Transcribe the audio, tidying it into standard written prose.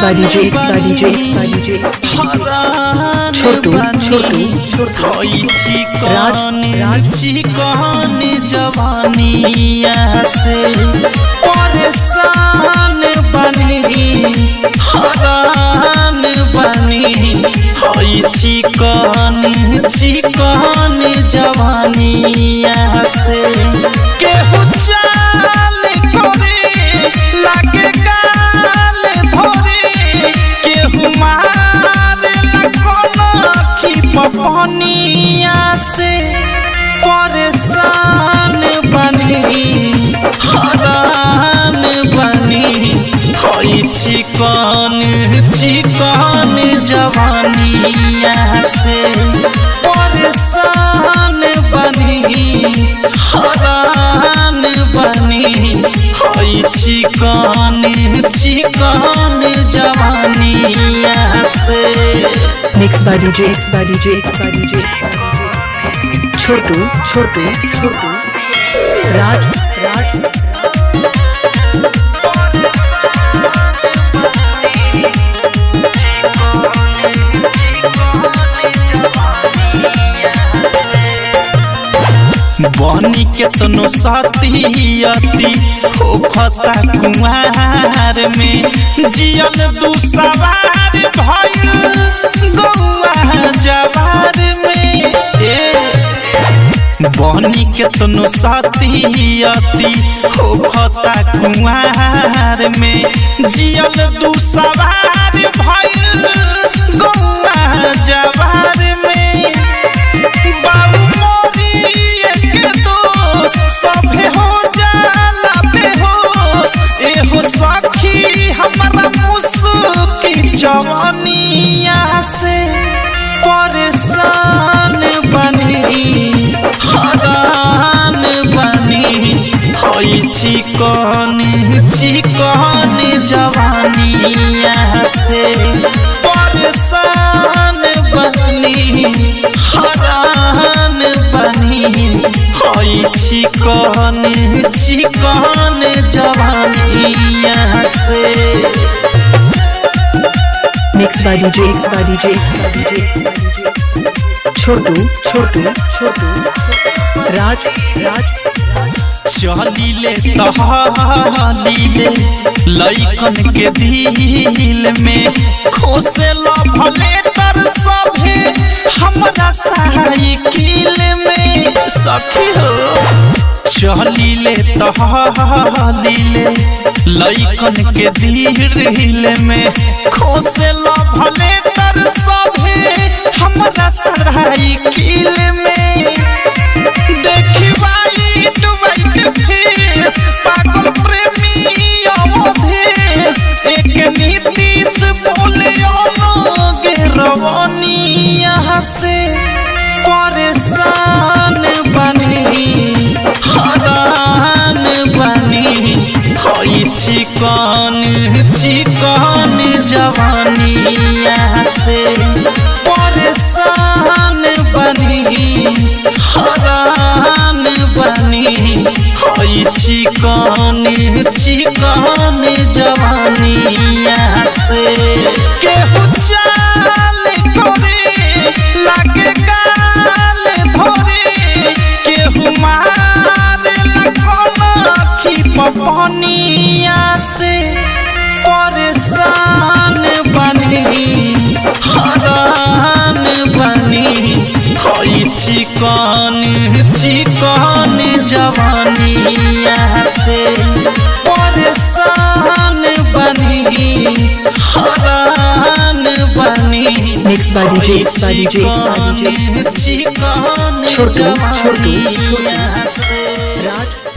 by DJ छोटू राज चिकन जवानिया से परेशान बनी हरान बनी चिकन जवानिया से केहू चाल करे लागे गाल धरे केहू मारे पपनिया से परेशान बनी हरान बनी चिकन जवानिया से परेशान बनी हरान बनी चिकन जवानिया से Mixed by DJ छोटू राज बनी के तनो साथी हो खता कुमार में जियल दू सवार भइल गौआ जवार में बनी के तनो साथी हो खता कुमार में जियल दू सवार भइल गौआ जवार में बाबू सभे हो जाला बेहोश एहो सखी हमारा मुस्की जवानिया से परेशान बनी हरान बनी चिकन जवानिया से परेशान बनी हरान बनी चिकन जवानिया से Mixed by DJ छोटू राज चलिले तहलीले लइकन के दिल में खोसेला भले तर सभे हमरा साइकिल में सखी हो चलिले तहलीले लइकन के दिल में खोसेला भले तर सभे हमरा साइकिल में देखी वाइट फेस पागल प्रेमी अवधेश एक नीतीश बोले अलगे रवनिया से परेशान बनी हरान बनी चिकन जवानिया से परेशान बनी हरान बनी चिकन जवानिया से केहू चाल करे लागे गाल धरे केहू मारे पपनिया से परेशान बनी हरान बनी चिकन जवानिया से परेशान बनी हरान बनी Mixed by DJ Chhotu Raj